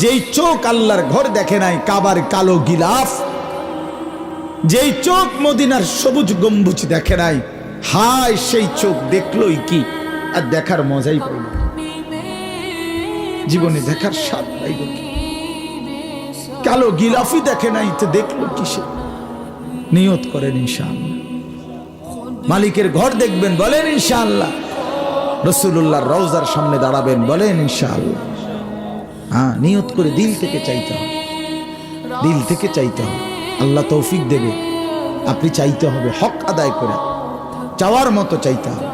যেই চোখ আল্লাহর ঘর দেখে নাই, কাবার কালো গিলাফ, যেই চোখ মদিনার সবুজ গম্বুজ দেখে নাই, হায় সেই চোখ দেখলোই কি আর দেখার মজাই পাইল, জীবনে দেখার স্বাদ পাইল কি? কালো গিলাফই দেখে নাই তো দেখলো কিসে? নিয়ত করেন ইনশাআল্লাহ মালিকের ঘর দেখবেন, বলেন ইনশাআল্লাহ। রাসূলুল্লাহর রওজার সামনে দাঁড়াবেন, বলেন ইনশাআল্লাহ। হ্যাঁ, নিয়ত করে দিল থেকে চাইতে হবে, দিল থেকে চাইতে হবে। আল্লাহ তৌফিক দেবে। আপনি চাইতে হবে, হক আদায় করে চাওয়ার মতো চাইতে হবে।